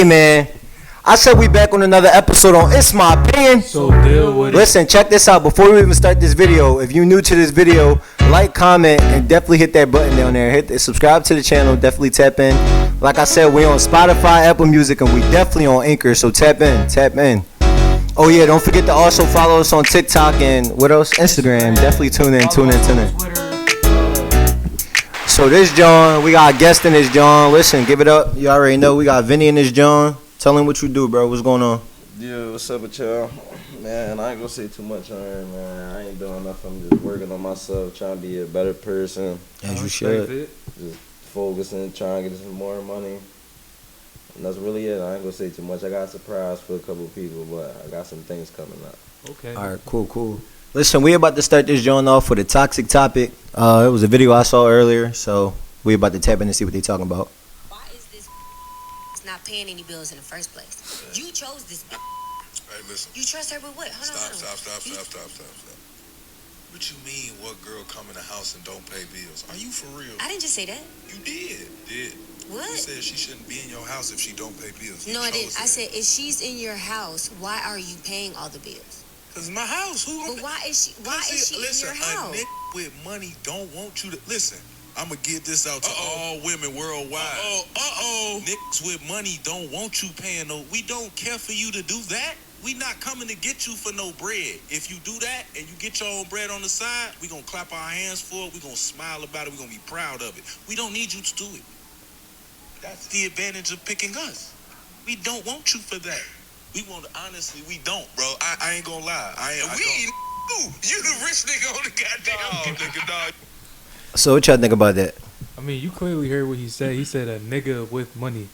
Hey man, I said we back on another episode on It's My Opinion. So deal with it. Listen, check this out. Before we even start this video, if you're new to this video, like, comment, and definitely hit that button down there. Subscribe to the channel. Definitely tap in. Like I said, we on Spotify, Apple Music, and we definitely on Anchor. So tap in. Oh yeah, don't forget to also follow us on TikTok and what else? Instagram. Definitely tune in. So this John, we got a guest in this John. Listen, give it up. You already know we got Vinny in this John. Tell him what you do, bro. What's going on? Yeah, what's up with y'all? Man, I ain't gonna say too much on here, man. I ain't doing nothing. I'm just working on myself, trying to be a better person. As you should. Just focusing, trying to get some more money. And that's really it. I ain't gonna say too much. I got a surprise for a couple people, but I got some things coming up. Okay. All right, cool. Listen, we about to start this joint off with a toxic topic. It was a video I saw earlier, so we about to tap in and see what they talking about. Why is this not paying any bills in the first place? Yeah. You chose this. Hey, listen. You trust her with what? Hold on. Stop. What you mean, what girl come in the house and don't pay bills? Are you for real? I didn't just say that. You did. What? You said she shouldn't be in your house if she don't pay bills. No, I didn't. I said if she's in your house, why are you paying all the bills? Cause it's my house. But why is she listen, in your house? A nigga with money don't want you to listen. I'ma get this out to all women worldwide. Niggas with money don't want you paying no. We don't care for you to do that. We not coming to get you for no bread. If you do that and you get your own bread on the side, we gonna clap our hands for it. We gonna smile about it. We gonna be proud of it. We don't need you to do it. That's the advantage of picking us. We don't want you for that. We want to, honestly, we don't, bro. I ain't gonna lie. You the rich nigga on the goddamn nigga, dog. So what y'all think about that? I mean, you clearly heard what he said. He said a nigga with money.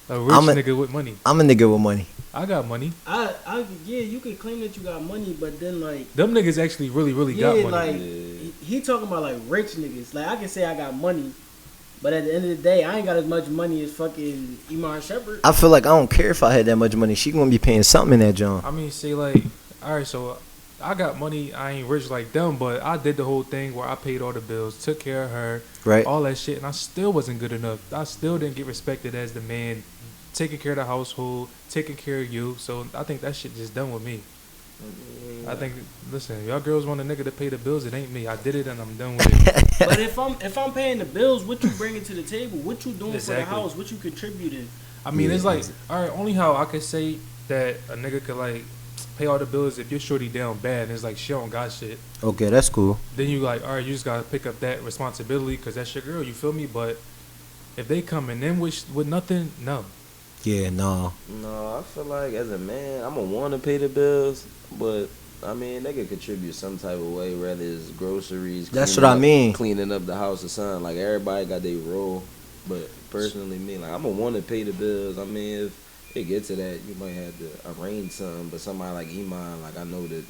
A rich nigga with money. I'm a nigga with money. I got money. Yeah, you can claim that you got money, but then like them niggas actually really got money. Like he talking about like rich niggas. Like I can say I got money, but at the end of the day, I ain't got as much money as fucking Iman Shepherd. I feel like I don't care if I had that much money. She gonna be paying something in that joint. I mean, say like, all right, so I got money. I ain't rich like them, but I did the whole thing where I paid all the bills, took care of her, right? All that shit, and I still wasn't good enough. I still didn't get respected as the man, taking care of the household, taking care of you. So I think that shit just done with me. I think, listen, y'all girls want a nigga to pay the bills. It ain't me. I did it and I'm done with it. But if I'm paying the bills, what you bringing to the table? What you doing for the house? What you contributing? I mean, it's like, all right, only how I could say that a nigga could like pay all the bills if your shorty down bad and it's like she don't got shit. Okay, that's cool. Then you like, all right, you just gotta pick up that responsibility because that's your girl. You feel me? But if they come in then with nothing, no. Yeah, no. No, I feel like as a man, I'm gonna want to pay the bills, but I mean, they could contribute some type of way, whether it's groceries. That's what I mean. Cleaning up the house or something. Like everybody got their role, but personally, me, like I'm gonna want to pay the bills. I mean, if it gets to that, you might have to arrange something. But somebody like Iman, like I know that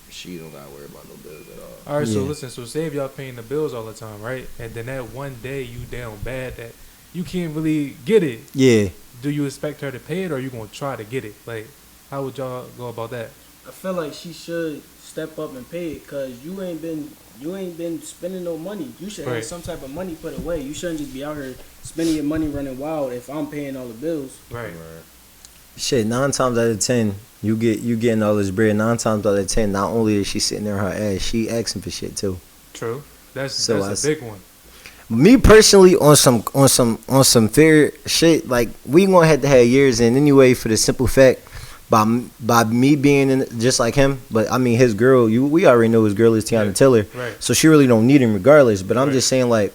she don't gotta worry about no bills at all. All right, so listen, so say if y'all paying the bills all the time, right? And then that one day you down bad that you can't really get it. Yeah. Do you expect her to pay it or are you gonna try to get it? Like, how would y'all go about that? I feel like she should step up and pay it because you ain't been spending no money. You should have some type of money put away. You shouldn't just be out here spending your money running wild if I'm paying all the bills. Right. Shit, 9 times out of 10, you getting all this bread. 9 times out of 10, not only is she sitting there her ass, she asking for shit too. True. That's a big one. Me personally, on some fair shit, like we gonna have to have years in anyway for the simple fact by me being in just like him. But I mean, his girl, we already know his girl is Tiana Taylor, right? So she really don't need him regardless. But I'm just saying, like,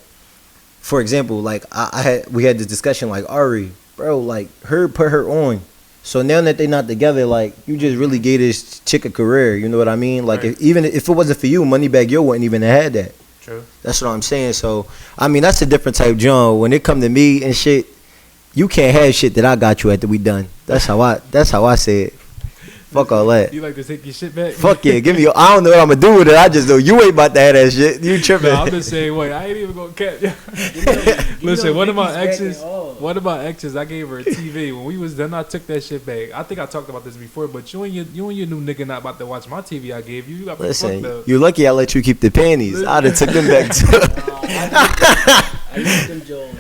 for example, like we had this discussion, like Ari, bro, like put her on. So now that they not together, like you just really gave this chick a career. You know what I mean? Like even if it wasn't for you, Moneybagg Yo wouldn't even have had that. True. That's what I'm saying. So I mean, that's a different type John. When it come to me and shit, you can't have shit that I got you after we done. That's how I say it. Fuck all that. You like to take your shit back? Fuck yeah, give me. I don't know what I'm gonna do with it. I just know you ain't about to have that shit. You tripping? No, I'm the same way. I ain't even gonna catch. Listen, one of my exes, I gave her a TV. When we was done, I took that shit back. I think I talked about this before, but you and your new nigga not about to watch my TV I gave you. You got me fucked up. You're lucky I let you keep the panties. I'd have took them back too. I used them Jones.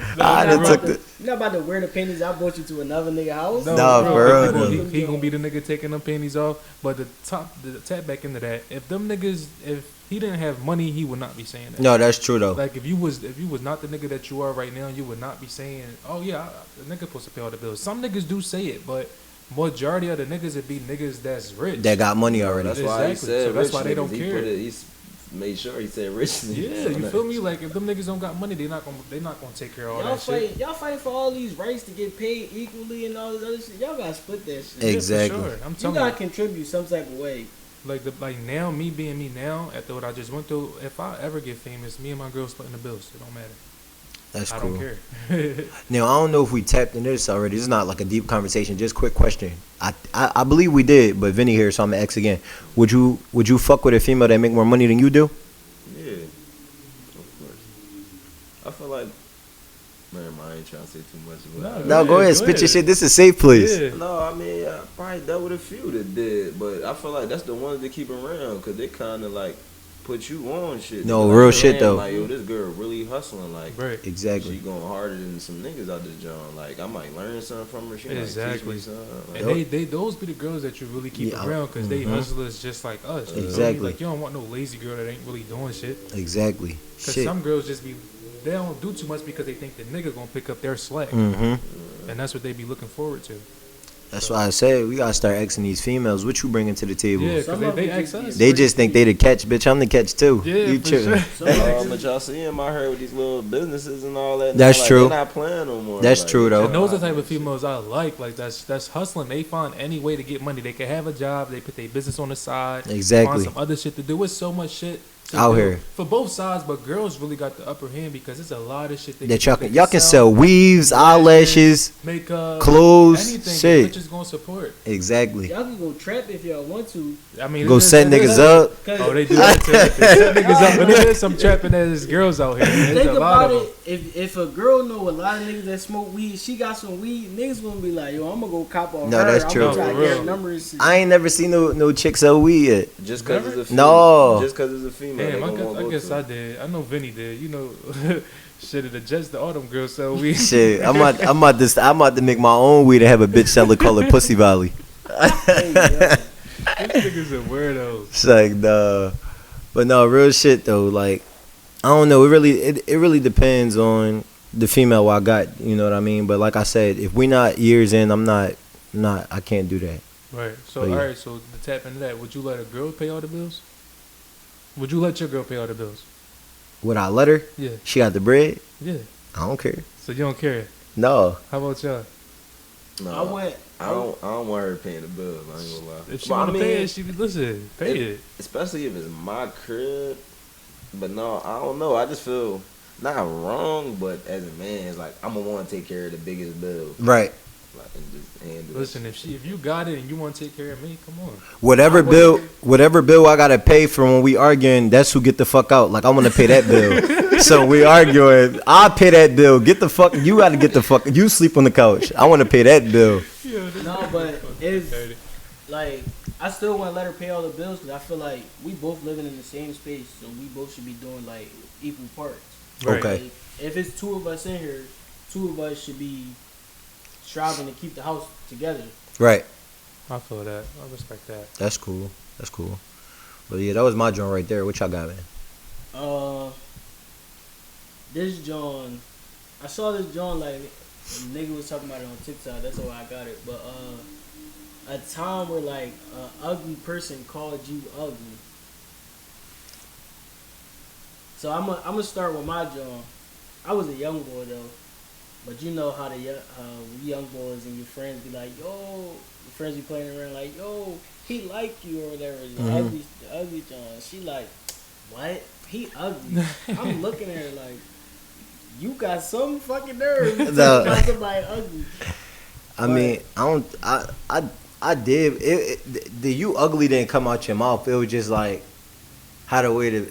You're not about to wear the panties I brought you to another nigga house. No, bro. bro. He gonna be the nigga taking them panties off. But the tap back into that. If them niggas, if he didn't have money, he would not be saying that. No, that's true though. Like if you was not the nigga that you are right now, you would not be saying, "Oh yeah, the nigga supposed to pay all the bills." Some niggas do say it, but majority of the niggas would be niggas that's rich. That got money already. That's why he Exactly. said So that's rich why they niggas. don't He care. he made sure he said rich niggas. Yeah, you feel me? Like if them niggas don't got money, they not gonna take care of all Y'all that shit. y'all fighting for all these rights to get paid equally and all this other shit. Y'all gotta split that shit. Exactly. Yeah, for sure. I'm You telling gotta you. contribute some type of way. Like now, me being me now, after what I just went through, if I ever get famous, me and my girl splitting the bills. It don't matter. That's I cool. don't care. Now I don't know if we tapped into this already. This is not like a deep conversation. Just quick question. I believe we did, but Vinny here, so I'm gonna ask again. Would you fuck with a female that make more money than you do? Yeah, of course. I feel like, man, I ain't trying to say too much. But No, go ahead, spit your shit. This is a safe place. Yeah. No, I mean, I probably dealt with a few that did, but I feel like that's the ones that keep around because they kind of like put you on shit. No, Like, real man, shit, though. Like, yo, this girl really hustling. Like, Right. Exactly. she going harder than some niggas out this joint. Like, I might learn something from her. She Exactly. might teach me something. Like, And they those be the girls that you really keep Yeah, around because they mhm. hustlers just like us. You feel me? Exactly. Like you don't want no lazy girl that ain't really doing shit. Exactly. Because Shit. some girls just be, they don't do too much because they think the nigga gonna pick up their slack, Mm-hmm. and that's what they be looking forward to. That's why I said we gotta start asking these females what you bringing to the table. Yeah, because Some they of them ask just be us. They just think they the catch, bitch. I'm the catch too. Yeah, you for tripping. sure. but y'all see him out here with these little businesses and all that. That's like, true. They're not playing no more. That's Like, true, though. And those are the type of females I like that's hustling. They find any way to get money. They can have a job. They put their business on the side. Exactly. Find some other shit to do. It's so much shit to Out do here. for both sides, but girls really got the upper hand because it's a lot of shit That do. They y'all can sell weaves, eyelashes, makeup, clothes, anything. shit. Bitches gonna support. Exactly. Y'all can go trap if y'all want to. I mean, Go it is- set it niggas is- up. Cause Oh, they do that too. They set niggas up, but there is some trapping ass girls out here. There's think a lot about of it. them. If a girl know a lot of niggas that smoke weed, she got some weed. Niggas gonna be like, yo, I'm gonna go cop on No, her. that's I'm true. gonna try No, to for get real. her number and shit. I ain't never seen no chick sell weed yet. Just because it's a No. female. Just because it's a female. Damn, they gonna I go guess to I it. did. I know Vinny did. You know, shit, it adjusts the all them girls sell weed. Shit, I'm about to make my own weed and have a bitch sell it called Pussy Valley. Hey, yo. This nigga's a weirdo. It's like nah. But no, real shit though. Like I don't know. It really depends on the female I got. You know what I mean? But like I said, if we not years in, I'm not. I can't do that. Right. So But yeah. all right. So to tap into that, would you let a girl pay all the bills? Would you let your girl pay all the bills? Would I let her? Yeah. She got the bread. Yeah. I don't care. So you don't care. No. How about y'all? No, I don't want her paying the bills. I ain't gonna lie. If she But I want to mean, pay it, she listen, pay it. especially if it's my crib. But no, I don't know. I just feel not wrong, but as a man, it's like I'm gonna want to take care of the biggest bills. Right. Like, and just handle Listen, it. if you got it and you want to take care of me, come on. Whatever I bill I gotta pay for when we arguing, that's who get the fuck out. Like I want to pay that bill. So we arguing. I pay that bill. Get the fuck. You gotta get the fuck. You sleep on the couch. I want to pay that bill. No, but if like I still want to let her pay all the bills because I feel like we both living in the same space, so we both should be doing like equal parts. Right. Okay. Like, if it's two of us in here, two of us should be striving to keep the house together. Right. I feel that. I respect that. That's cool. That's cool. But yeah, that was my joint right there. What y'all got, man? This John, I saw this John like a nigga was talking about it on TikTok. That's why I got it. But a time where like an ugly person called you ugly. So I'm gonna start with my John. I was a young boy though, but you know how the young boys and your friends be like, yo, your friends be playing around like, yo, he like you or whatever. The ugly John. She like, what? He ugly. I'm looking at her like, you got some fucking nerve to No. talk about somebody ugly. I mean, I did. The you ugly didn't come out your mouth. It was just like how the way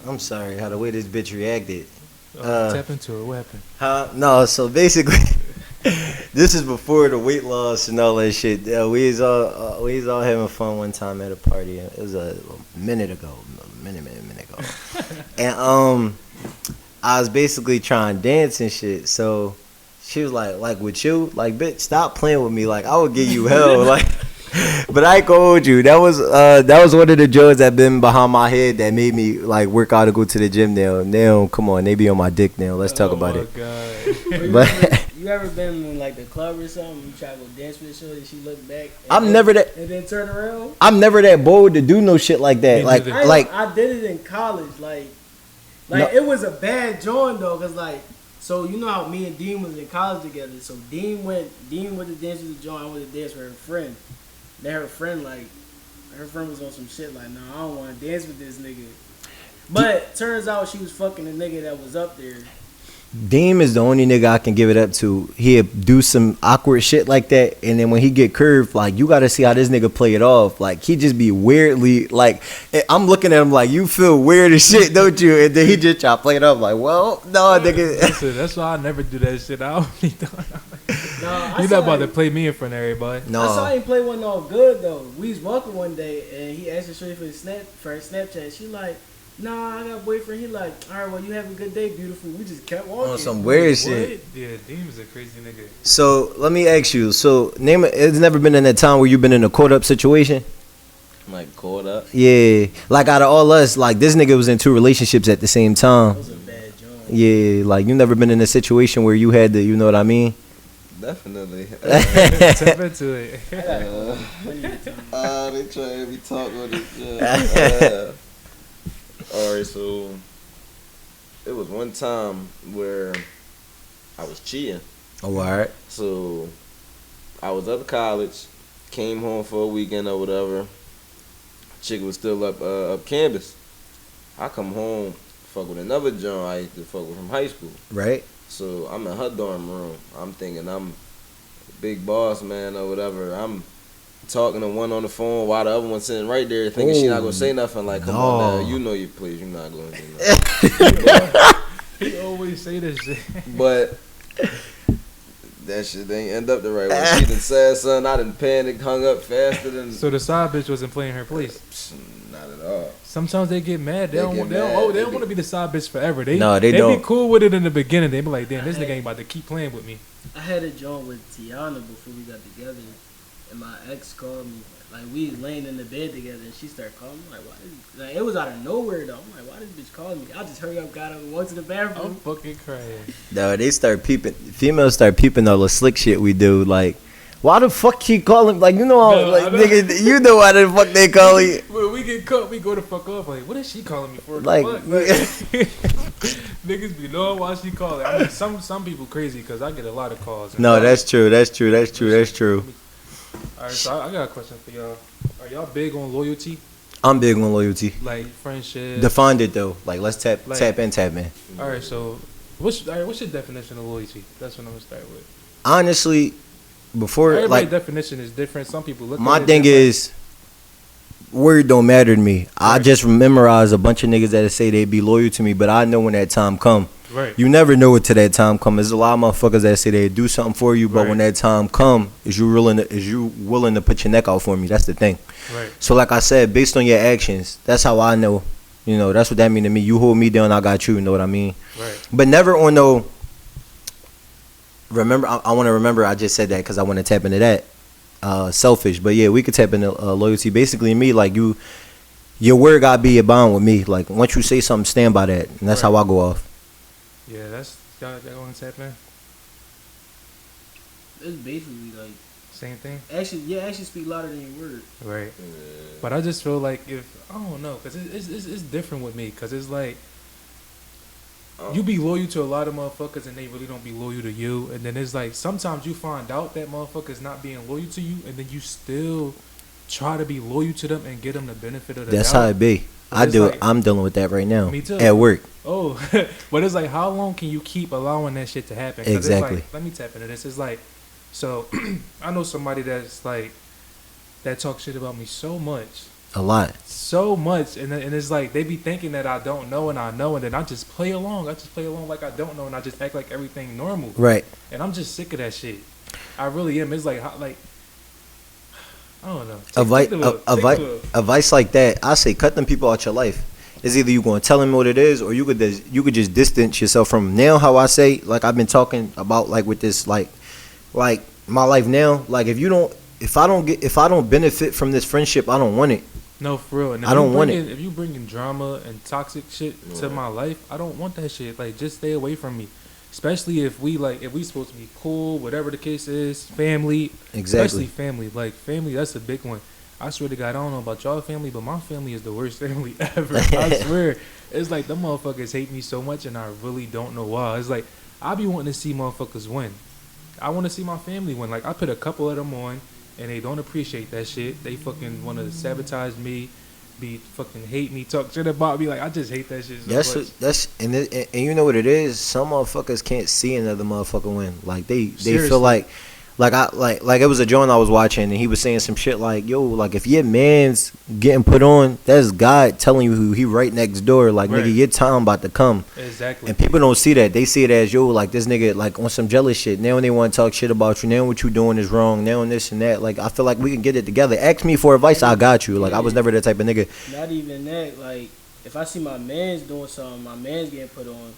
I'm sorry, how the way this bitch reacted. Tap into it. What happened? No, so basically, this is before the weight loss and all that shit. We was all having fun one time at a party. It was a minute ago, and I was basically trying to dance and shit. So She was like with you, like bitch, stop playing with me. Like I would give you hell. Like, but I ain't gonna hold you. That was one of the drugs that been behind my head that made me like work out and go to the gym now. Now, come on, they be on my dick now. Let's talk about it. God. But You ever been in like the club or something? You try to go dance with her and she look back. I'm never that. And then turn around. I'm never that bold to do no shit like that. Me Like neither. I did it in college. Like No. it was a bad joint though, cause like. So you know how me and Dean was in college together. So Dean went to dance with the joint. I went to dance with her friend. Then her friend was on some shit like, nah, I don't want to dance with this nigga. But turns out she was fucking the nigga that was up there. Deem is the only nigga I can give it up to. He'll do some awkward shit like that, and then when he get curved, like you gotta see how this nigga play it off. Like he just be weirdly like I'm looking at him like you feel weird as shit, don't you? And then he just try to play it off like, well, no, nigga. Listen, that's why I never do that shit. I only do Nah, You not about to play me in front of everybody. No, I saw him play one all good though. We was walking one day and he asked her straight for her Snapchat. She like, nah, I got a boyfriend. He like, all right, well you have a good day, beautiful. We just kept walking. on some weird What? shit. Yeah, Deem is a crazy nigga. So let me ask you. So name it. It's never been in that time where you've been in a caught up situation. Like caught up. Yeah, like out of all us, like this nigga was in 2 relationships at the same That time. was a bad joint. Yeah, like you never been in a situation where you had to, you know what I mean? Definitely. Tap into it. They try to be talk with it. Alright, so it was one time where I was cheating. Oh, all right. So I was up at college, came home for a weekend or whatever. Chick was still up campus. I come home, fuck with another joint I used to fuck with from high school. Right. So I'm in her dorm room. I'm thinking I'm big boss man or whatever. I'm talking to one on the phone while the other one's sitting right there thinking she not gonna say nothing. Like, come on now, you know your place. You're not gonna do nothing. He always say this shit. But that shit ain't end up the right way. She done said something. I done panicked, hung up faster than. So the side bitch wasn't playing her place. Not at all. Sometimes they get mad. They They don't get want. mad. They don't want to be the side bitch forever. They No, they They don't. be cool with it in the beginning. They be like, damn, this nigga ain't about to keep playing with me. I had a joint with Tiana before we got together, and my ex called me. Like we was laying in the bed together, and she started calling me. Like, why? Like it was out of nowhere though. I'm like, why this bitch calling me? I just hurry up, got up, and went to the I'm bathroom. fucking crying. No, they start peeping. Females start peeping all the slick shit we do. Like, why the fuck she calling? Like, you know how, No, like, I know. nigga, you know why the fuck they calling? When we get caught, we go to fuck off. Like, what is she calling me for? Like, Fuck? Niggas be knowing why she calling. I mean, some people crazy because I get a lot of calls. No, that's true. That's true. That's true. That's true. All right, so I got a question for y'all. Are y'all big on loyalty, I'm big on loyalty. like friendship? Defined it though. Like, let's tap Like- in. All right, so what's your definition of loyalty? That's what I'm gonna start with. Honestly, before Everybody's like definition is different. Some people look. my at it thing different. is, word don't matter to me. I Right. just memorize a bunch of niggas that say they be loyal to me, but I know when that time come. right. You never know it till that time come. There's a lot of motherfuckers that say they do something for you, but Right. when that time come, is you willing to put your neck out for me? That's the thing. Right. So like I said, based on your actions, that's how I know. You know, that's what that mean to me. You hold me down, I got you. You know what I mean? Right. But never on no. Remember, I want to remember. I just said that because I want to tap into that. Selfish, but yeah, we could tap into loyalty. Basically, me like you, your word gotta be a bond with me. Like once you say something, stand by that, and that's Right. how I go off. Yeah, that's y'all want to tap in. It's basically like Same thing. actually speak louder than your word. Right. But I just feel like if I don't know, cause it's different with me, cause it's like you be loyal to a lot of motherfuckers and they really don't be loyal to you, and then it's like sometimes you find out that motherfucker's not being loyal to you, and then you still try to be loyal to them and get them the benefit of the That's doubt. how it be. But I it's do it. like- I'm dealing with that right now. Me too. At work. Oh, but it's like, how long can you keep allowing that shit to happen? 'Cause Exactly. It's like, let me tap into this. It's like, so I know somebody that's like, that talks shit about me so much, A lot. and it's like they be thinking that I don't know and I know, and then I just play along. I just play along like I don't know, and I just act like everything normal. Right. And I'm just sick of that shit. I really am. It's like, I don't know. Advice, Take a look. advice like that, I say cut them people out your life. It's either you gonna tell him what it is, or you could just distance yourself from him. Now, how I say, like I've been talking about, like with this, like my life now. Like if I don't benefit from this friendship, I don't want it. No, for real. And I don't want it. If you bringing drama and toxic shit to my life, I don't want that shit. Like, just stay away from me. Especially if we supposed to be cool, whatever the case is, family. Exactly. Especially family. Like, family, that's a big one. I swear to God, I don't know about y'all family, but my family is the worst family ever. I swear. It's like, them motherfuckers hate me so much, and I really don't know why. It's like, I be wanting to see motherfuckers win. I want to see my family win. Like, I put a couple of them on, and they don't appreciate that shit. They fucking want to sabotage me, fucking hate me, talk shit about me. Like, I just hate that shit so much. And you know what it is? Some motherfuckers can't see another motherfucker win. Like they Seriously. feel like it was a joint I was watching, and he was saying some shit like, yo, like if your man's getting put on, that's God telling you who he right next door. Like, Right. nigga, your time about to come. Exactly. And people don't see that. They see it as, yo, like this nigga like on some jealous shit. Now they want to talk shit about you. Now what you doing is wrong. Now and this and that. Like, I feel like we can get it together. Ask me for advice, I got you. Like, I was never that type of nigga. Not even that. Like, if I see my man's doing something, my man's getting put on,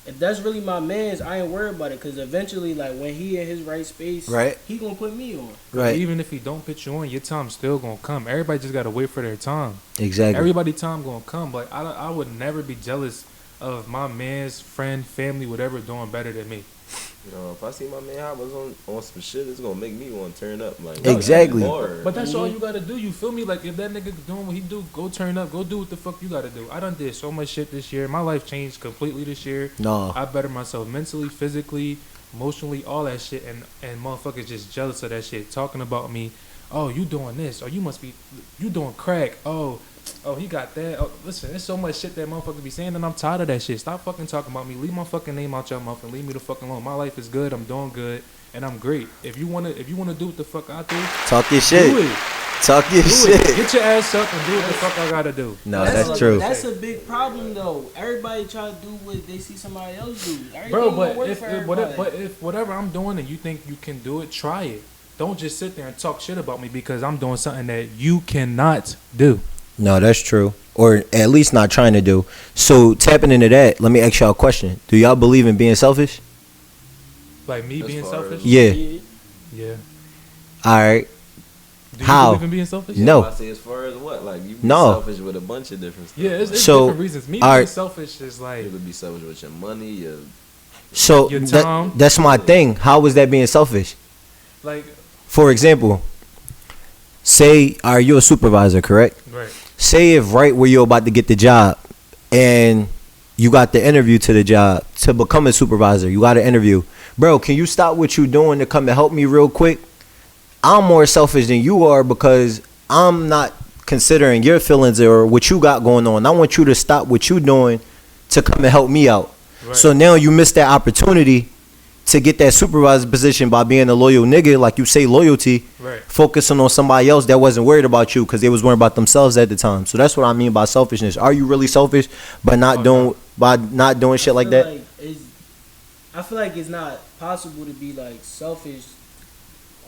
if that's really my man's, I ain't worried about it. Because eventually, like, when he in his right space, Right. he gonna put me on. Right. Even if he don't put you on, your time's still gonna come. Everybody just gotta wait for their time. Exactly. Everybody time gonna come. Like, I would never be jealous of my man's friend, family, whatever, doing better than me. You know, if I see my man Hobbs on some shit, it's gonna make me want to turn up. Like, Exactly. more. But that's all you gotta do. You feel me? Like, if that nigga doing what he do, go turn up. Go do what the fuck you gotta do. I done did so much shit this year. My life changed completely this year. No. I bettered myself mentally, physically, emotionally, all that shit. And motherfuckers just jealous of that shit. Talking about me. Oh, you doing this. Oh, you doing crack. Oh, he got that. Oh, listen, there's so much shit that motherfuckers be saying, and I'm tired of that shit. Stop fucking talking about me. Leave my fucking name out your mouth and leave me the fuck alone. My life is good. I'm doing good, and I'm great. If you wanna do what the fuck I do, Talk your shit. do it. Talk your Do shit. it. Get your ass up and do what the fuck I gotta do. No, that's true. That's a big problem, though. Everybody try to do what they see somebody else do. Everything Bro, don't but work if for everybody. if whatever I'm doing and you think you can do it, try it. Don't just sit there and talk shit about me because I'm doing something that you cannot do. No, that's true. Or at least not trying to do. So, tapping into that, let me ask y'all a question. Do y'all believe in being selfish? Like me As being far selfish? as- Yeah. Yeah. All right. Do you How? believe in being selfish? No. I say as far as what? Like, you be No. selfish with a bunch of different stuff. Yeah, it's So, different reasons. Me all being right. selfish is like, You could be selfish with your money, your So, Your time. that's my thing. How is that being selfish? like, For example, say, are you a supervisor, correct? right. Say if right where you're about to get the job and you got the interview to the job to become a supervisor, you got an interview. Bro, can you stop what you doing to come and help me real quick? I'm more selfish than you are because I'm not considering your feelings or what you got going on. I want you to stop what you doing to come and help me out. Right. So now you missed that opportunity to get that supervisor position by being a loyal nigga, like you say, loyalty, Right. focusing on somebody else that wasn't worried about you because they was worried about themselves at the time. So that's what I mean by selfishness. Are you really selfish by not doing shit like that? I feel like it's not possible to be like selfish.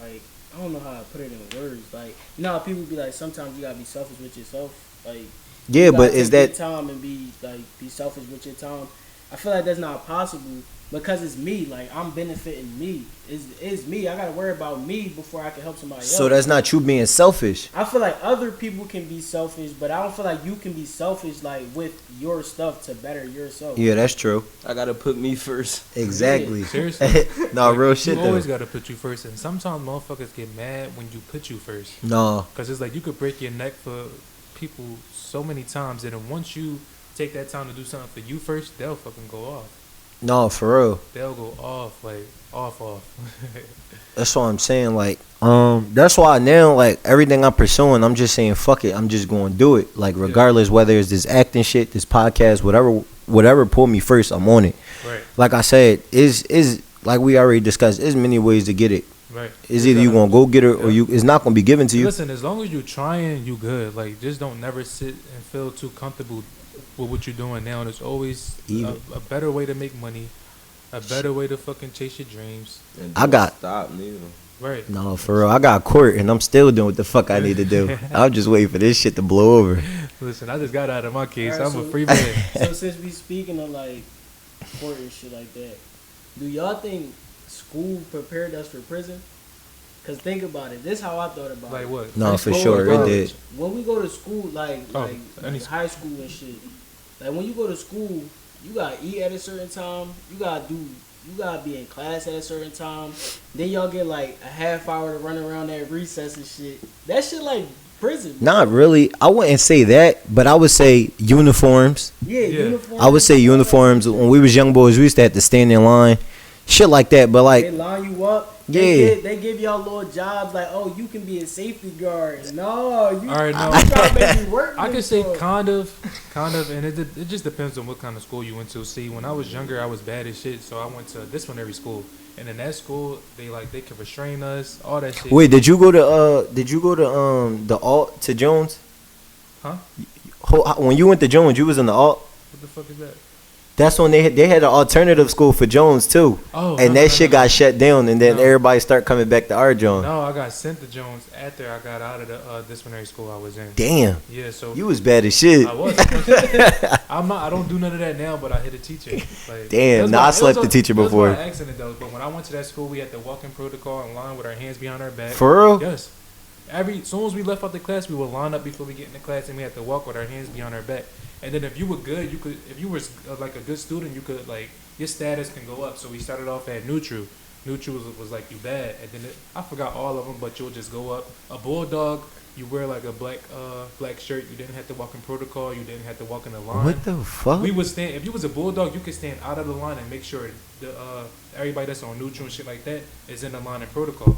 Like, I don't know how to put it in words. Like, you know how people be like, sometimes you gotta be selfish with yourself. Like, Yeah, you gotta but is take that your time and be selfish with your time? I feel like that's not possible because it's me. Like, I'm benefiting me. It's me. I gotta worry about me before I can help somebody else. so? That's not you being selfish. I feel like other people can be selfish, but I don't feel like you can be selfish like with your stuff to better yourself. Yeah, that's true. I gotta put me first. Exactly. Seriously. No, Like, real shit You though. always gotta put you first, and sometimes motherfuckers get mad when you put you first. No, Cause it's like you could break your neck for people so many times, and then once you take that time to do something for you first, they'll fucking go off. no, for real. They'll go off, like off. That's what I'm saying. Like, that's why now, like, everything I'm pursuing, I'm just saying, fuck it. I'm just going to do it. Like, regardless whether it's this acting shit, this podcast, whatever pull me first, I'm on it. Right. Like I said, is like we already discussed. There's many ways to get it. Right. It's either you gonna go get it or it's not gonna be given to you. Listen, as long as you're trying, you good. Like, just don't never sit and feel too comfortable with what you're doing now. There's always a better way to make money, a better way to fucking chase your dreams. And I got- stop neither. Right. No, for real. I got court and I'm still doing what the fuck I need to do. I'm just waiting for this shit to blow over. Listen, I just got out of my case. Alright, I'm a so- free man. So since we speaking of like court and shit like that, do y'all think school prepared us for prison? Cause think about it. This is how I thought about Like it. what? No, for School sure, or it college? did. When we go to school, like any high school and shit, like when you go to school, you gotta eat at a certain time. You gotta be in class at a certain time. Then y'all get like a half hour to run around at recess and shit. That shit like prison. bro. Not really. I wouldn't say that, but I would say uniforms. Yeah, Yeah. uniform. I would say uniforms. When we was young boys, we used to have to stand in line, shit like that. But They like, line you up. Yeah. They give y'all little jobs like, oh, you can be a safety guard. No, you. All right, no. You gotta make me work. I this can say for. kind of, and it just depends on what kind of school you went to. See, when I was younger, I was bad as shit, so I went to disciplinary school, and in that school, they could restrain us, all that shit. wait, did you go to the alt to Jones? Huh? When you went to Jones, you was in the alt. What the fuck is that? That's when they had an alternative school for Jones too, Oh, and that shit got shut down, and then No. everybody start coming back to our Jones. No, I got sent to Jones after I got out of the disciplinary school I was in. Damn, Yeah, so you was bad as shit. I was. I'm not. I don't do none of that now, but I hit a teacher. Like, Damn, it was nah, by- I it slept was the teacher It was before. by accident though. But when I went to that school, we had the walking protocol in line with our hands behind our back. For real? Yes. As soon as we left out the class, we would line up before we get in the class, and we had to walk with our hands behind our back. And then if you were good, you could. If you were like a good student, you could like your status can go up. So we started off at neutral. Neutral was like you bad, and then I forgot all of them, but you'll just go up. A bulldog, you wear like a black shirt. You didn't have to walk in protocol. You didn't have to walk in the line. What the fuck? We would stand. If you was a bulldog, you could stand out of the line and make sure the everybody that's on neutral and shit like that is in the line and protocol.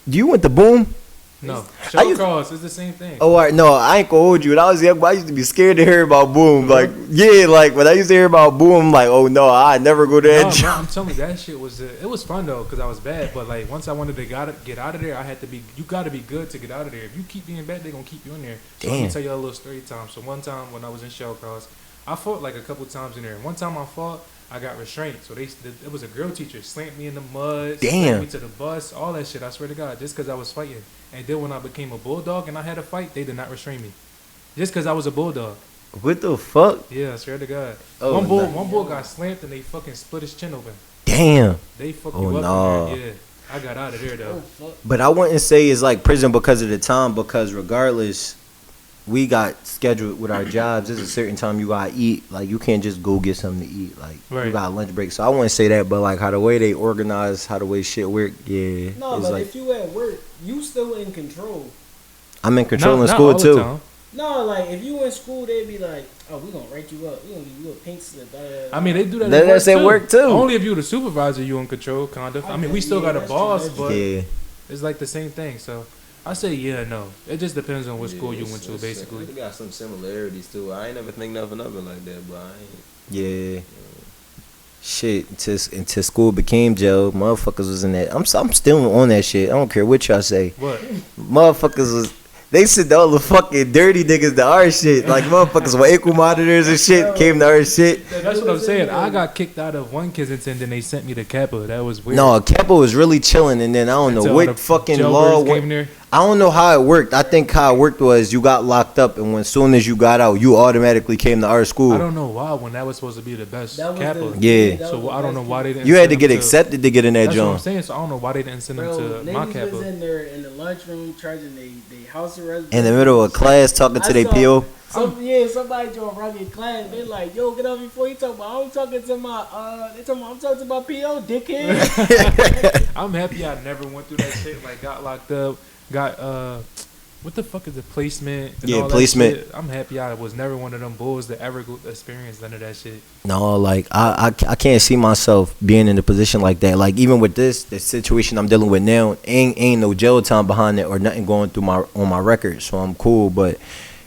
You went to Boom? No, I shell used- cross is the same thing. Oh, all right, no, I ain't gonna hold you. When I was young, I used to be scared to hear about Boom. Like, yeah, like when I used to hear about Boom, I'm like, oh no, I never go to that No, job. I'm telling you, that shit was it was fun though because I was bad. But like once I wanted to get out of there, I had to be. You got to be good to get out of there. If you keep being bad, they gonna keep you in there. So let me Damn. tell you a little story time. So one time when I was in shell cross, I fought like a couple times in there. One time I fought, I got restrained. So it was a girl teacher slammed me in the mud, Damn. slammed me to the bus, all that shit. I swear to God, just because I was fighting. And then when I became a bulldog and I had a fight, they did not restrain me, just because I was a bulldog. What the fuck? Yeah, I swear to God. Oh, one bull, nah. one bull got slammed and they fucking split his chin open. Damn. They fuck Oh, you up nah. in there. Yeah, I got out of there Oh, though. fuck. But I wouldn't say it's like prison because of the time, because regardless, we got scheduled with our jobs. There's a certain time you gotta eat. Like you can't just go get something to eat. Like you Right. got lunch break. So I wouldn't say that, but like how the way they organize, how the way shit work, yeah. No, it's but like if you at work, you still in control. I'm in control in Not school all the too. time. No, like if you in school, they be like, "Oh, we gonna write you up. We gonna give you a pink slip." I mean, they do that. That's at work, too. Only if you the supervisor, you in control, kind of. I mean, we still Yeah, got a that's boss, true, but Yeah. it's like the same thing. So I say yeah, no. It just depends on what school you Yeah, went to, it's- basically. They got some similarities too. I ain't never think nothing of it like that, but I ain't. Yeah. Shit, until school became jail, motherfuckers was in that. I'm still on that shit. I don't care what y'all say. What? Motherfuckers was. They sent all the fucking dirty niggas to our shit. Like motherfuckers with ankle monitors and shit came to our shit. That's what I'm saying. I got kicked out of one Kensington, then they sent me to Kappa. That was weird. No, Capo was really chilling, and then I don't know Until all the what fucking jailbirds law. came there. I don't know how it worked. I think how it worked was you got locked up, and when soon as you got out, you automatically came to our school. I don't know why when that was supposed to be the best That was Kappa. the- Yeah. that was So the I don't know best why they kid. didn't. You had send to them get accepted to get in that That's what I'm joint. saying. So I don't know why they didn't send them Bro, to my niggas Kappa. was in there in the lunchroom charging they house arrest. In the middle of class, talking to I their saw- PO. Somebody joined rugged class. They like, yo, get up before you talk about. I'm talking to my I'm talking to my PO, dickhead. I'm happy I never went through that shit. Like got locked up, got what the fuck is the placement? And Yeah, all that placement. shit. I'm happy I was never one of them bulls that ever go experience none of that shit. No, like I can't see myself being in a position like that. Like even with the situation I'm dealing with now, ain't no jail time behind it or nothing going through on my record. So I'm cool, but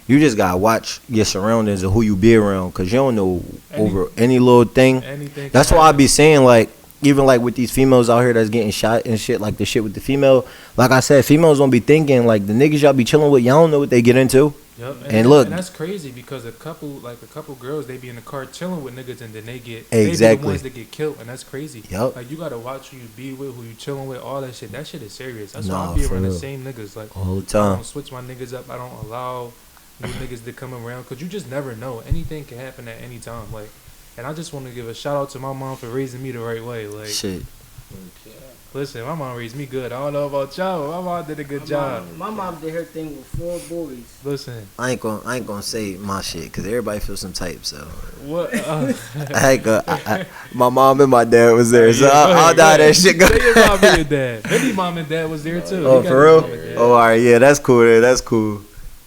you just gotta watch your surroundings and who you be around, cause you don't know over any little thing. Anything. That's can why I happen. be saying like, even like with these females out here that's getting shot and shit, like the shit with the female. Like I said, females don't be thinking like the niggas y'all be chilling with, y'all don't know what they get into. Yep. And look- and that's crazy because a couple girls they be in the car chilling with niggas and then they be Exactly. the ones that get killed, and that's crazy. Yup. Like you gotta watch who you be with, who you chilling with, all that shit. That shit is serious. That's Nah, why I be for around the real. same niggas. Like All the I time. don't switch my niggas up. I don't allow new niggas that come around, cause you just never know. Anything can happen at any time. Like, and I just want to give a shout out to my mom for raising me the right way. Like, Shit. listen, my mom raised me good. I don't know about y'all, but my mom did a good job. My mom did her thing with 4 boys. Listen, I ain't gonna say my shit because everybody feels some type. So what? my mom and my dad was there, so Yeah, I'll die that shit. Go. Say your mom and your dad. Vinny mom and dad was there too. Oh, He got for his real? mom and dad. Oh, all right, yeah, that's cool. That's cool.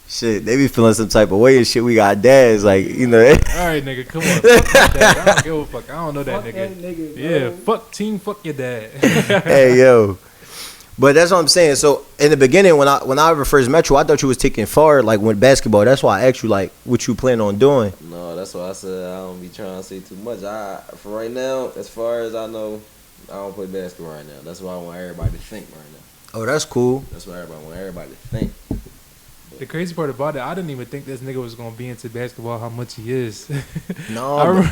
Shit, they be feeling some type of way and shit. We got dads, like, you know. All right, nigga, come on. Fuck my dad. I don't give a fuck. I don't know that Fuck nigga. that nigga, bro. Yeah, fuck your dad. Hey, yo. But that's what I'm saying. So in the beginning, when I ever first met you, I thought you was taking far, like, with basketball. That's why I asked you, like, what you plan on doing. No, that's why I said I don't be trying to say too much. For right now, as far as I know, I don't play basketball right now. That's why I want everybody to think right now. Oh, that's cool. That's why I want everybody to think. The crazy part about it, I didn't even think this nigga was gonna be into basketball. How much he is. No, I remember,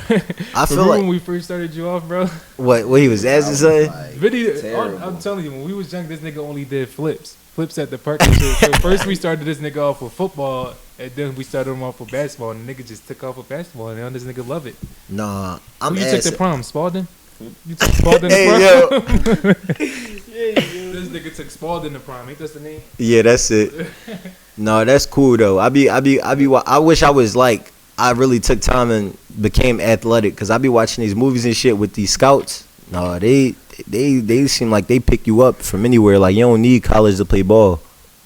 I feel remember like when we first started you off, bro. what he was asking, son. Like, Vinny, terrible. I'm telling you, when we was young, this nigga only did flips at the park. And shit. So first we started this nigga off with football, and then we started him off with basketball, and the nigga just took off with basketball, and now this nigga love it. Nah, Who I'm you took the asking. prom, Spalding? You took Spalding Hey, the prom? yo. This nigga took Spalding the prom. Ain't that the name? Yeah, that's it. No, that's cool though. I wish I was like I really took time and became athletic because I be watching these movies and shit with these scouts. No, they seem like they pick you up from anywhere. Like you don't need college to play ball.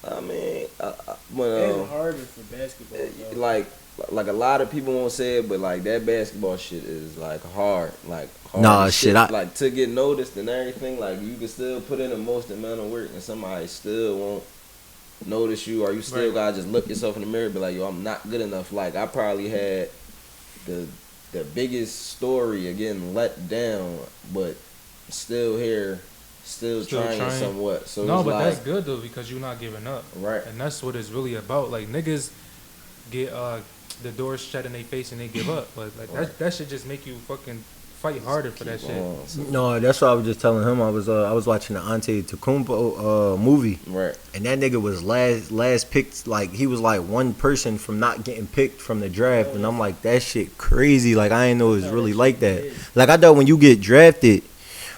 I mean, It's harder for basketball, bro. like a lot of people won't say it, but like that basketball shit is like hard. Like hard Nah, as shit, like to get noticed and everything. Like you can still put in the most amount of work, and somebody still won't notice you, or you still Right. gotta just look yourself in the mirror and be like, yo, I'm not good enough. Like I probably had the biggest story of getting let down, but still here, still trying somewhat. So No, it's but like, that's good though because you're not giving up, right. and that's what it's really about. Like niggas get the doors shut in their face and they give up, but like Right. that should just make you fucking fight harder for that Keep shit. on. So- No, that's what I was just telling him. I was watching the Ante Tecumbo movie, Right. and that nigga was last picked. Like he was like one person from not getting picked from the draft, and I'm like that shit crazy. Like I didn't know it was really like that. Like I thought when you get drafted,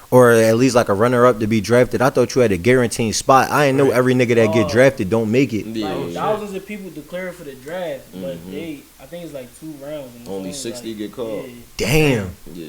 or at least like a runner up to be drafted, I thought you had a guaranteed spot. I didn't know Right. every nigga that get drafted don't make it. Yeah. Like thousands of people declare for the draft, but Mhm. I think it's like 2 rounds. And it's Only 60 get called. Yeah. Damn, Yeah.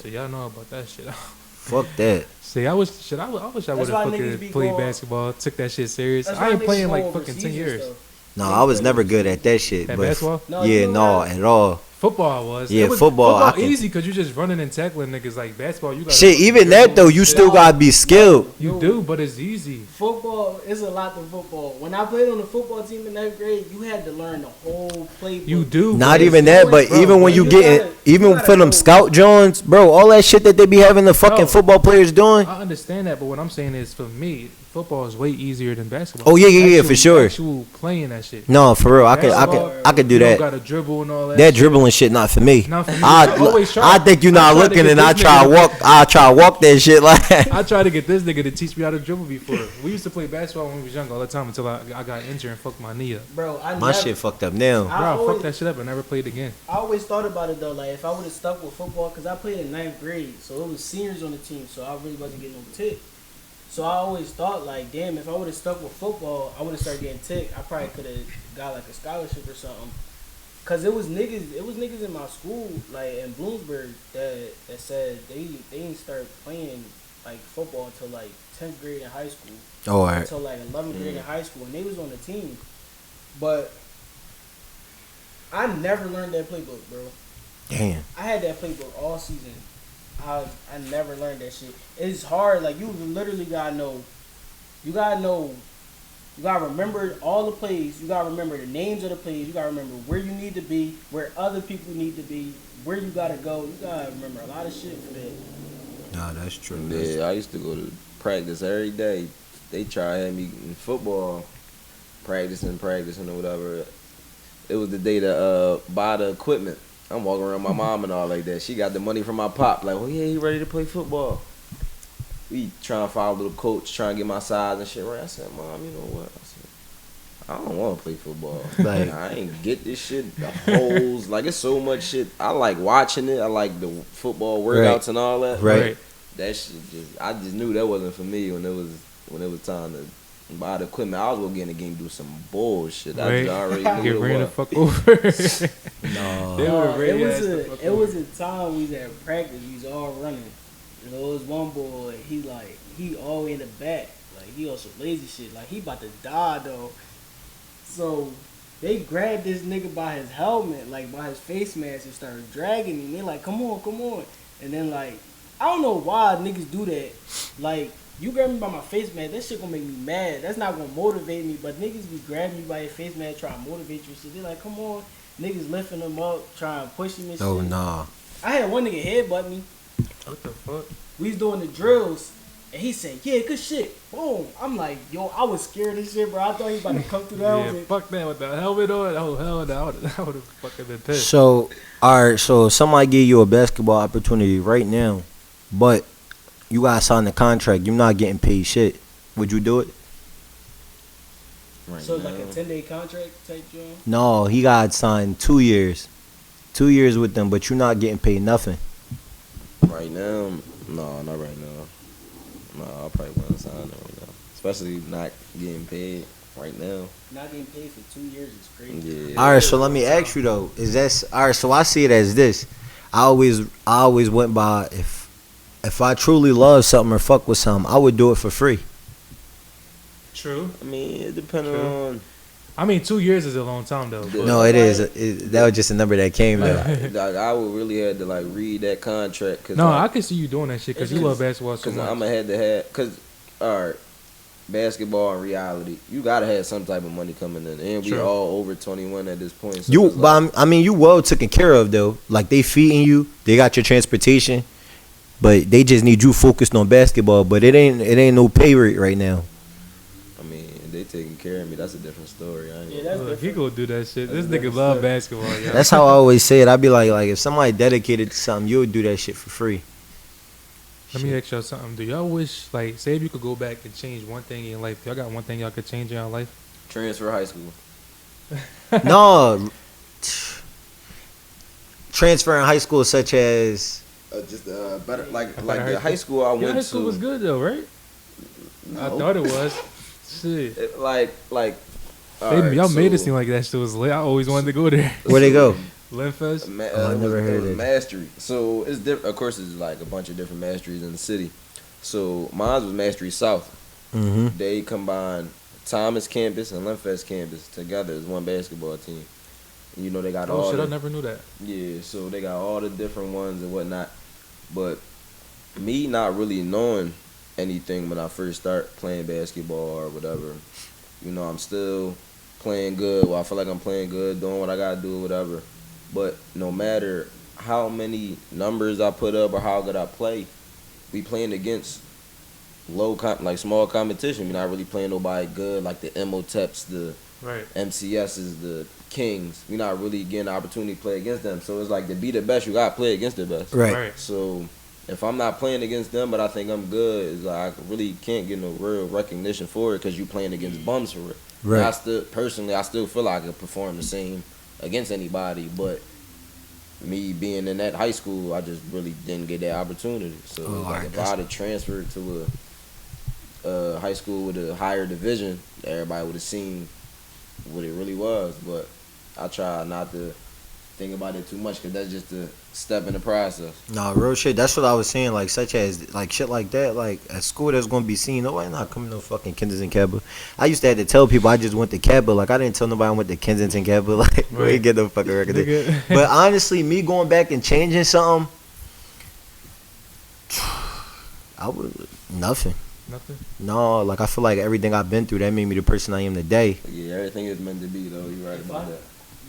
So y'all know about that shit. fuck that. See, I wish I would have That's fucking why niggas be played going- basketball, took that shit serious. That's I why ain't niggas playing go like fucking 10 overseas and years. stuff. No, I was never good at that shit. At But basketball? No, yeah, you no, know at all. Football was. Yeah, It was, football, I can- easy because you just running and tackling niggas. Like basketball, you got Shit, even that though, you still gotta be skilled. You do, but it's easy. Football is a lot to football. When I played on the football team in 9th grade, you had to learn the whole playbook. You do. Not but even it's- that, but bro, even when you you get gotta- even you gotta for them know. scout Jones, bro, all that shit that they be having the fucking Bro. football players doing. I understand that, but what I'm saying is, for me, football is way easier than basketball. Oh, yeah, for sure. Actual playing that shit. No, for real, I could Basketball, do You don't that. gotta dribble and all that. That shit. dribbling shit not for me. Not for me. I always try. I think you're I not try to looking, get and I this try to nigga- walk. I try to walk that shit like. I tried to get this nigga to teach me how to dribble before. We used to play basketball when we was young all the time until I got injured and fucked my knee up. Bro, My shit fucked up now. I Bro, always- fuck that shit up and never played again. I always thought about it though, like if I would have stuck with football, because I played in 9th grade, so it was seniors on the team, so I really wasn't getting no tick. So I always thought like, damn, if I would have stuck with football, I would have started getting tick. I probably could have got like a scholarship or something. Cause it was niggas in my school, like in Bloomsburg, that said they didn't start playing like football until like 10th grade in high school. Oh, all right. Until like 11th grade in high school, and they was on the team. But I never learned that playbook, bro. Damn. I had that playbook all season. I never learned that shit. It's hard. Like you literally gotta know. You gotta remember all the plays. You gotta remember the names of the plays. You gotta remember where you need to be, where other people need to be, where you gotta go. You gotta remember a lot of shit for that. Nah, that's true. Yeah, I used to go to practice every day. They try to have me in football, practicing or whatever. It was the day to buy the equipment. I'm walking around my mom and all like that. She got the money from my pop. Like, oh yeah, he ready to play football. We trying to follow the coach, trying to get my size and shit right. I said, Mom, you know what? I don't want to play football. Like- I ain't get this shit. The holes, like it's so much shit. I like watching it. I like the football workouts Right. and all that. Right. That shit I just knew that wasn't for me when it was time to buy the equipment. I was gonna get in the game and do some bullshit. I Right. just already Get knew ran it the was. fuck over. No. They would've ran it your was ass the fuck it over. was a time we was at practice. We was all running. And there was one boy. He all in the back. Like he on some lazy shit. Like he about to die though. So they grabbed this nigga by his helmet, like by his face mask, and started dragging him. They like, come on. And then like, I don't know why niggas do that. Like, you grab me by my face mask, that shit gonna make me mad. That's not gonna motivate me. But niggas be grabbing me by your face mask, trying to motivate you and shit. They like, come on. Niggas lifting them up, trying to push him and Oh shit. nah. I had one nigga headbutt me. What the fuck? We was doing the drills, and he said, yeah, good shit. Boom. I'm like, yo, I was scared of shit, bro. I thought he about to come through the Yeah, helmet. fuck that with the helmet on. Oh hell no, I would have fucking been pissed. So, alright, so if somebody give you a basketball opportunity right now, but you gotta sign the contract, you're not getting paid shit. Would you do it? Right So now. like a 10-day contract type job? No, he got signed 2 years. 2 years with them, but you're not getting paid nothing. Right now, no, not right now. No, I probably wouldn't sign it right now. Especially not getting paid right now. Not getting paid for 2 years is crazy. Yeah. Alright, so let me ask you though, is that alright, so I see it as this. I always went by if I truly love something or fuck with something, I would do it for free. True. I mean, it depends True. on. I mean, 2 years is a long time though. Yeah. No, it is. That was just a number that came though. Like, I would really have to like read that contract. Cause No, like, I can see you doing that shit because you love basketball so Cause much. I'm gonna have to have, cause alright, basketball and reality, you gotta have some type of money coming in, and we True. all over 21 at this point. So You, it's like, but I mean, you well taken care of though. Like they feeding you, they got your transportation, but they just need you focused on basketball. But it ain't no pay rate right now. I mean, they taking care of me. That's a different story. I ain't Yeah, gonna- that's Look, he different. gonna do that shit. This That's nigga different love stuff. basketball, yo. That's how I always say it. I be like if somebody dedicated to something, you would do that shit for free. Let me ask y'all something. Do y'all wish, like, say if you could go back and change one thing in your life, y'all got one thing y'all could change in your life? transfer high school. No, transfer in high school, such as Just better, like better like high the high school I Your went high school to. was good though, right? I thought it was. Shit. Like Y'all made it seem like that shit was lit. I always wanted to go there. where they go. Linfest. I never heard it was it. Mastery. So it's different. Of course, it's like a bunch of different masteries in the city. So mine was Mastery South. Mm-hmm. They combined Thomas campus and Linfest campus together as one basketball team. And you know they got Oh all shit, the, I never knew that. yeah, so they got all the different ones and whatnot. But me not really knowing anything when I first start playing basketball or whatever, you know, I'm still playing good. Well, I feel like I'm playing good, doing what I gotta do, whatever. But no matter how many numbers I put up or how good I play, we playing against like small competition. We're not really playing nobody good like the MOTEPs, the Right. MCSs, the Kings. We're not really getting the opportunity to play against them. So it's like to be the best, you gotta play against the best. Right. So if I'm not playing against them, but I think I'm good, it's like I really can't get no real recognition for it because you playing against bums for it. Right. And I still feel like I could perform the same against anybody, but me being in that high school, I just really didn't get that opportunity. So Oh, like alright, if I had transferred to a high school with a higher division, everybody would have seen what it really was. But I try not to think about it too much because that's just a step in the process. Nah, real shit. That's what I was saying. Like, such as like shit like that. Like at school, that's gonna be seen. Nobody not coming to fucking Kensington Cabot. I used to have to tell people I just went to Cabot. Like I didn't tell nobody I went to Kensington Cabot. Like we Right. ain't get no fucking record. Nigga. But honestly, me going back and changing something, I would nothing. Nothing. No, like I feel like everything I've been through that made me the person I am today. Yeah, everything is meant to be though. You're right about that.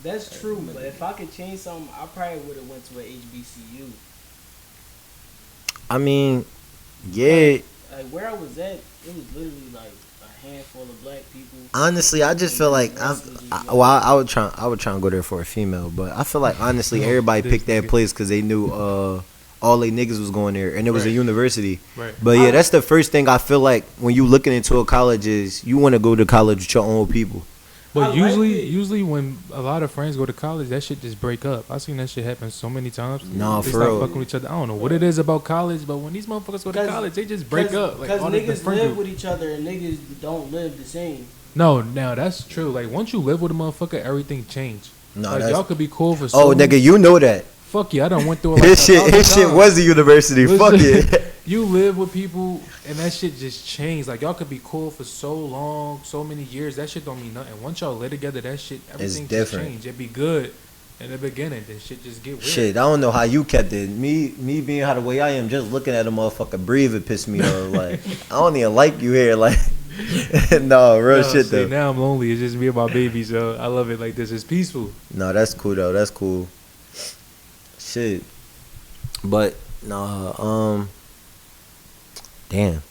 That's true, but if I could change something, I probably would have went to a HBCU. I mean, yeah. Like where I was at, it was literally like a handful of black people. Honestly, I just feel like I would try and go there for a female, but I feel like honestly everybody This picked that nigga. place because they knew all they niggas was going there, and it was a Right. university. Right. But yeah, that's the first thing I feel like when you looking into a college is you want to go to college with your own people. But I usually when a lot of friends go to college, that shit just break up. I seen that shit happen so many times. Nah, they for stop real. fucking with each other. I don't know what it is about college, but when these motherfuckers go to college, they just break up. Like Because all the niggas friend live group. with each other and niggas don't live the same. No, now that's true. Like once you live with a motherfucker, everything changed. Nah, like that's- y'all could be cool for so Oh, nigga, you know that. Fuck yeah, I done went through it like His shit was the university. Listen, Fuck it. You live with people and that shit just changed. Like y'all could be cool for so long, so many years. That shit don't mean nothing. Once y'all live together, that shit everything just different. change. It be good in the beginning, then shit just get weird. Shit, I don't know how you kept it. Me being how the way I am, just looking at a motherfucker breathe, it pissed me off. Like, I don't even like you here. Like, no, real shit See, though. now I'm lonely. It's just me and my baby, so I love it like this. It's peaceful. No, that's cool though. That's cool. Shit. But no, damn.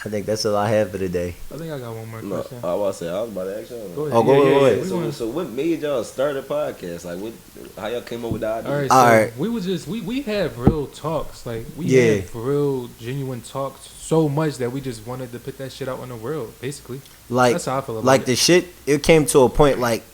I think that's all I have for today. I think I got one more No, I question. was about to ask y'all. Go ahead. Oh, go ahead. We So, gonna- so what made y'all start a podcast? Like, how y'all came up with the idea? All right, so Alright. we was just we have real talks, like we Yeah. have real genuine talks so much that we just wanted to put that shit out in the world, basically. Like, That's how I feel about like it. the shit. It came to a point. Like,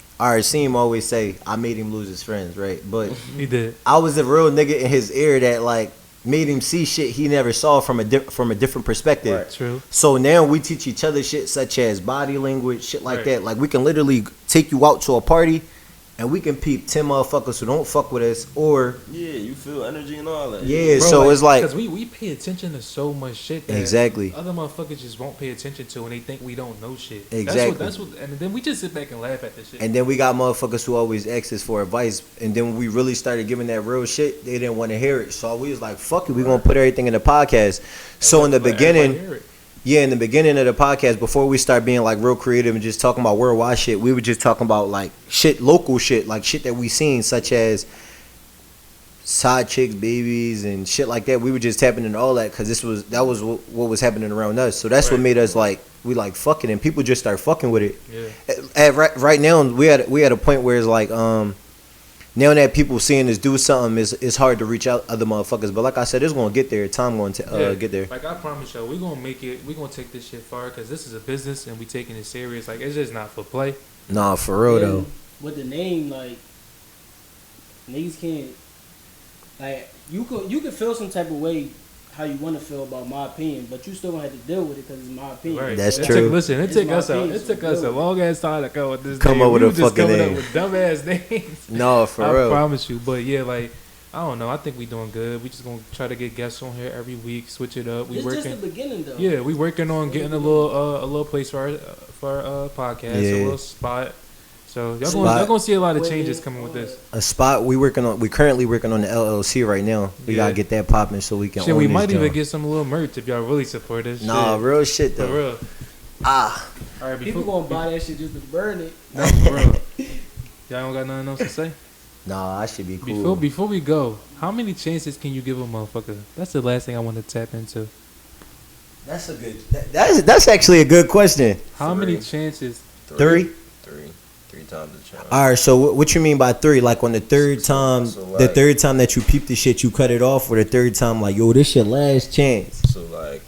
Seem always say, I made him lose his friends, right? But He did. I was a real nigga in his ear that like made him see shit he never saw from a different perspective. Right. True. So now we teach each other shit such as body language, shit like Right. that. Like we can literally take you out to a party and we can peep 10 motherfuckers who don't fuck with us or Yeah, you feel energy and all that. yeah, so it's like because we pay attention to so much shit that Exactly. other motherfuckers just won't pay attention to, and they think we don't know shit. Exactly. That's what, and then we just sit back and laugh at this shit. and then we got motherfuckers who always ask us for advice and then when we really started giving that real shit, they didn't want to hear it. So we was like, fuck it, we gonna put everything in the podcast. So in the Let everybody beginning, hear it. yeah, in the beginning of the podcast, before we start being like real creative and just talking about worldwide shit, we were just talking about like shit, local shit, like shit that we seen, such as side chicks, babies, and shit like that. We were just tapping into all that because that was what was happening around us. So that's what Right. made us like we like fucking, and people just start fucking with it. Yeah. Right now, we had a point where it's like now that people seeing us do something, it's hard to reach out other motherfuckers. But like I said, it's gonna get there. Time going to Yeah. get there. Like I promise y'all, we gonna make it. We gonna take this shit far because this is a business and we taking it serious. Like it's just not for play. Nah, for real though. And with the name, like niggas can't like you could feel some type of way how you want to feel about my opinion, but you still gonna have to deal with it because it's my opinion. Right. That's It true. Listen, it It's took my us opinion, it took us a long ass time to come up with this. Come name. up with We a was just fucking coming name. up with dumbass names. No, for I real. promise you, but yeah, like I don't know. I think we doing good. We just gonna try to get guests on here every week, switch it up. We It's working. just the beginning though. Yeah, we working on getting a little place for our podcast, Yeah. a little spot. So y'all Spot. gonna see a lot of Wait, changes coming with this. A spot we currently working on the LLC right now. We Yeah. gotta get that popping so we can. Shit, own we this might even joint. get some little merch if y'all really support us. Nah, Shit. real shit For though. real. Ah, All right, People before, gonna buy that shit just to burn it. no, for real. Y'all don't got nothing else to say? nah, I should be cool. Before we go, how many chances can you give a motherfucker? That's the last thing I want to tap into. That's a good. That's actually a good question. How Three. many chances? Three. Three times the challenge. All right. So what you mean by three? Like on the third time, so the like- third time that you peep the shit, you cut it off, or the third time, like yo, this your last chance. So like,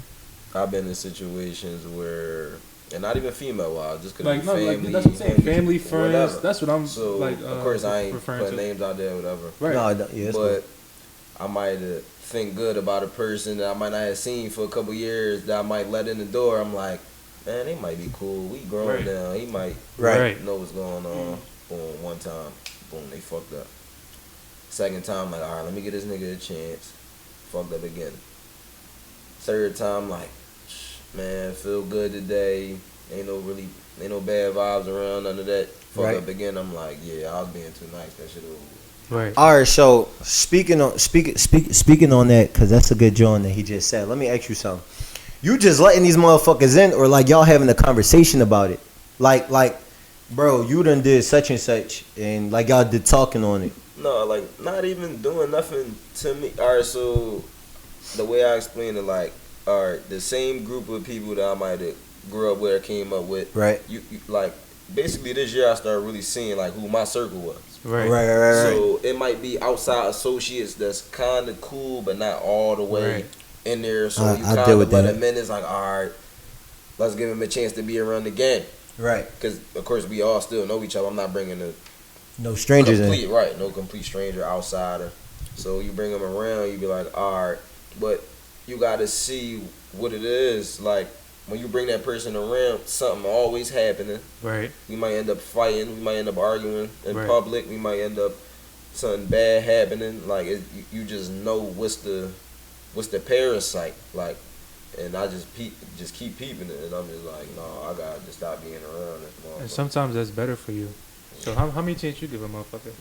I've been in situations where, and not even female wise, just cause Like no, family, like that's what I'm saying. Family, friends. whatever. That's what I'm So like. of course I ain't referring putting to. names out there, whatever. Right. No, yeah, that's But I might think good about a person that I might not have seen for a couple years that I might let in the door. I'm like, man, they might be cool. We grown Right. now. He might Right. know what's going on. Boom, one time, boom, they fucked up. Second time, like, all right, let me get this nigga a chance. Fucked up again. Third time, like, man, feel good today. Ain't no bad vibes around, none of that. Fuck Right. up again. I'm like, yeah, I was being too nice. That shit over. Right. All right. So speaking on that, cause that's a good joint that he just said. Let me ask you something. You just letting these motherfuckers in, or like y'all having a conversation about it? Like, bro, you done did such and such, and like y'all did talking on it. No, like not even doing nothing to me. All right, so the way I explain it, like, all right, the same group of people that I might have grew up with or came up with, Right. You like basically this year I started really seeing like who my circle was. Right. Right. So it might be outside associates that's kind of cool, but not all the way Right. in there. So I you deal kind with of let that. them in. It's like, all right, let's give him a chance to be around the gang. Right. Because of course we all still know each other. I'm not bringing No strangers in. Right, no complete stranger, outsider. So you bring them around, you be like, all right, but you got to see what it is. Like when you bring that person around, something always happening. Right. We might end up fighting. We might end up arguing in Right. public. We might end up something bad happening. Like you just know what's the parasite. Like, and I just keep peeping it, and I'm just like, no, I gotta just stop being around this motherfucker. And sometimes that's better for you. So how many chances you give a motherfucker?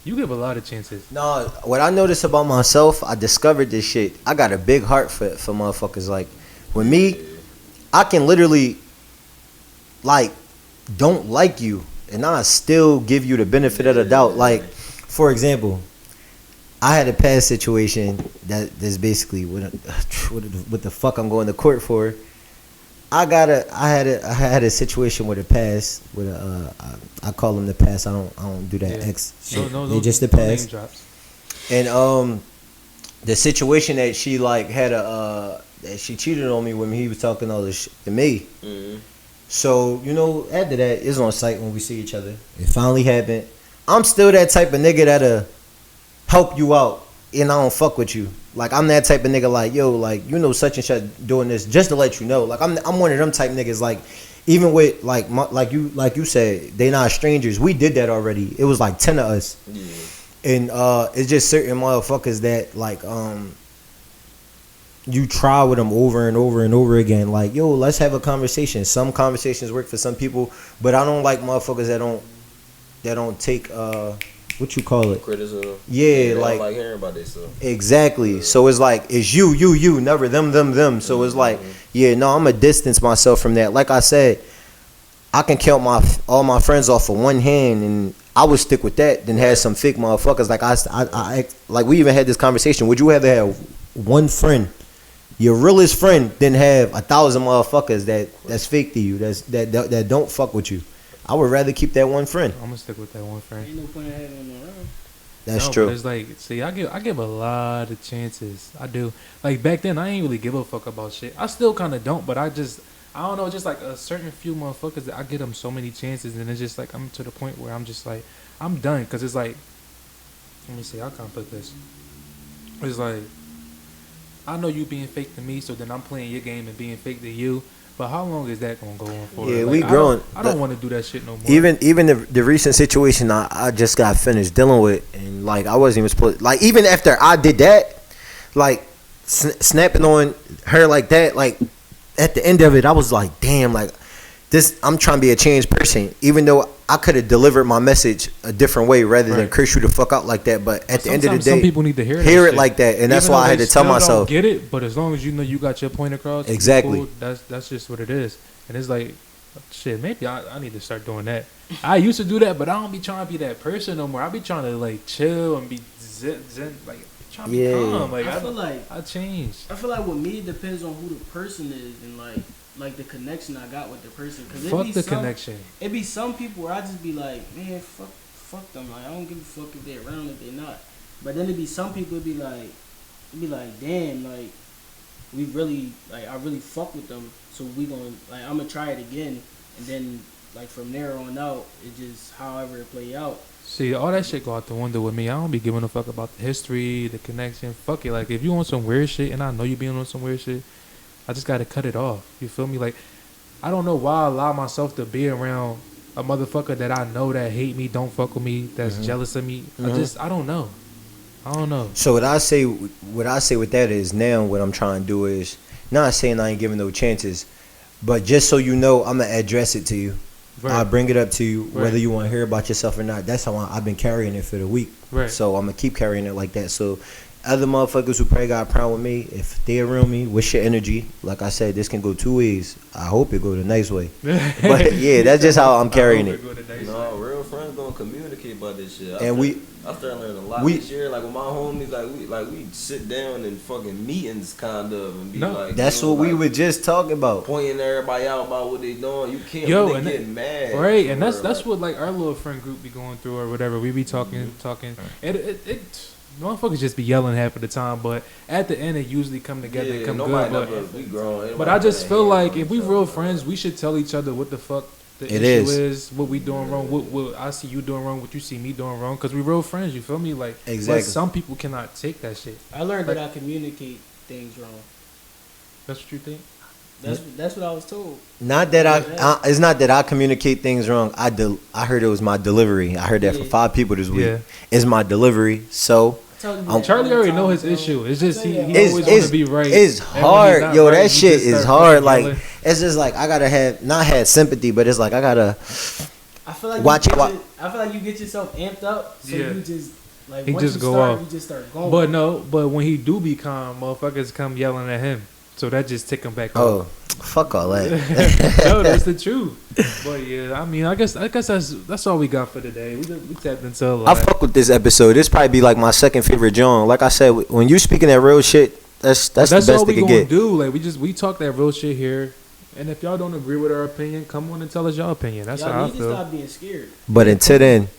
You give a lot of chances. No, what I noticed about myself, I discovered this shit. I got a big heart for motherfuckers. Like, with me, I can literally, like, don't like you, and I still give you the benefit of the doubt. Like, for example, I had a past situation that's basically what the fuck I'm going to court for. I had a situation with a past with I call them the past. I don't do that ex shit. They just the past. And the situation that she like had that she cheated on me when he was talking all this shit to me. Mm-hmm. So after that, it's on site when we see each other. It finally happened. I'm still that type of nigga that'll help you out, and I don't fuck with you. Like, I'm that type of nigga, like, yo, like, such and such doing this, just to let you know. Like, I'm one of them type niggas, like, even with, like like you said, they not strangers. We did that already. It was, like, 10 of us. Yeah. And it's just certain motherfuckers that, like, you try with them over and over and over again. Like, yo, let's have a conversation. Some conversations work for some people, but I don't like motherfuckers that don't take, what you call it? Criticism. Yeah, don't like hearing about this stuff. Exactly. Yeah. So it's like it's you, never them. So it's like, yeah, no, I'm gonna distance myself from that. Like I said, I can count all my friends off of one hand, and I would stick with that than have some fake motherfuckers. Like I like we even had this conversation. Would you rather have one friend, your realest friend, than have 1,000 motherfuckers that's fake to you, that don't fuck with you? I would rather keep that one friend. I'm gonna stick with that one friend. Ain't no point in having them around. That's true. But it's like, see, I give a lot of chances. I do. Like back then, I ain't really give a fuck about shit. I still kind of don't, but I don't know, just like a certain few motherfuckers that I give them so many chances, and it's just like I'm to the point where I'm just like I'm done, cause it's like, let me see, how can I put this? It's like, I know you being fake to me, so then I'm playing your game and being fake to you. But how long is that gonna go on for? Yeah, like, we growing. I don't want to do that shit no more. Even the recent situation I just got finished dealing with, and like I wasn't even supposed. Like even after I did that, like snapping on her like that, like at the end of it, I was like, damn, like this. I'm trying to be a changed person, even though I could have delivered my message a different way rather than curse you the fuck out like that. But at the end of the day, some people need to hear it like that, and that's why I had to tell myself, don't get it. But as long as you know you got your point across, exactly, cool, that's just what it is. And it's like, shit, maybe I need to start doing that. I used to do that, but I don't be trying to be that person no more. I be trying to like chill and be zen like trying to be calm. Like I feel like I changed. I feel like with me, it depends on who the person is and like the connection I got with the person. Cause fuck the connection. It be some people where I just be like, man, fuck them. Like I don't give a fuck if they're around, if they're not. But then it be some people it be like, damn, like we really I really fuck with them. So we gonna I'm gonna try it again, and then like from there on out, it just however it play out. See, all that shit go out the window with me. I don't be giving a fuck about the history, the connection. Fuck it. Like if you want some weird shit, and I know you be on some weird shit, I just gotta cut it off. You feel me? Like, I don't know why I allow myself to be around a motherfucker that I know that hate me, don't fuck with me, that's jealous of me. I don't know. So what I say with that is now what I'm trying to do is not saying I ain't giving no chances, but just so you know, I'm gonna address it to you. Right. I bring it up to you, whether you want to hear about yourself or not. That's how I've been carrying it for the week. Right. So I'm gonna keep carrying it like that. So other motherfuckers who probably got a problem with me, if they around me, what's your energy? Like I said, this can go two ways. I hope it go the nice way. But yeah, that's just how I'm carrying it. No, real friends gonna communicate about this shit. I started learning a lot this year. Like with my homies, we sit down in fucking meetings kind of and be like. That's what we were just talking about. Pointing everybody out about what they doing. You can't get mad. Right, and that's what like our little friend group be going through or whatever. We be talking. motherfuckers just be yelling half of the time, but at the end, it usually come together and come nobody good. never, we grown. But I just feel like if we real friends, we should tell each other what the fuck the issue is, what we doing wrong, what I see you doing wrong, what you see me doing wrong, because we real friends. You feel me? Like, exactly. But some people cannot take that shit. I learned that I communicate things wrong. That's what you think? That's what I was told. Not that it's not that I communicate things wrong. I heard it was my delivery. I heard that from 5 people this week. Yeah. It's my delivery. So Charlie already know his issue. It's just he always want to be right. It's hard, yo. Right, that shit is hard. Like yelling. it's just like I gotta not have sympathy, but it's like I gotta. I feel like I feel like you get yourself amped up, so you just like he once just you go start, off. you just start going. But when he do be calm, motherfuckers come yelling at him. So that just take him back Oh, up. fuck all that. No, that's the truth. But yeah, I mean, I guess that's all we got for today. We tapped into a lot. I fuck with this episode. This probably be like my second favorite John. Like I said, when you speaking that real shit, that's the best all they we can gonna get. do. Like we talk that real shit here. And if y'all don't agree with our opinion, come on and tell us your opinion. That's y'all how I need to feel. stop being scared. But until then,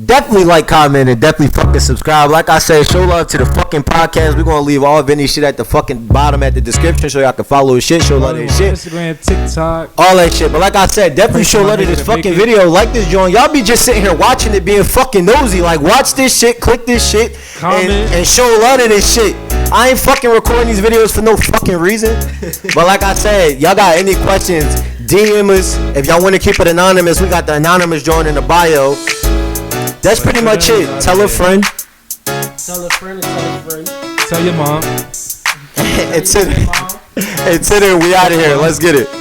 definitely like, comment, and definitely fucking subscribe. Like I said, show love to the fucking podcast. We're gonna leave all Vinny shit at the fucking bottom at the description so y'all can follow his shit, show love to his shit, Instagram, TikTok, all that shit. But like I said, definitely show love to this fucking video. Like this joint. Y'all be just sitting here watching it, being fucking nosy. Like, watch this shit, click this shit, and show love to this shit. I ain't fucking recording these videos for no fucking reason. But like I said, y'all got any questions, DM us. If y'all want to keep it anonymous, we got the anonymous joint in the bio. That's pretty much it. Tell a friend. Tell a friend. Tell a friend. Tell your mom. It's it. We out of here. Let's get it.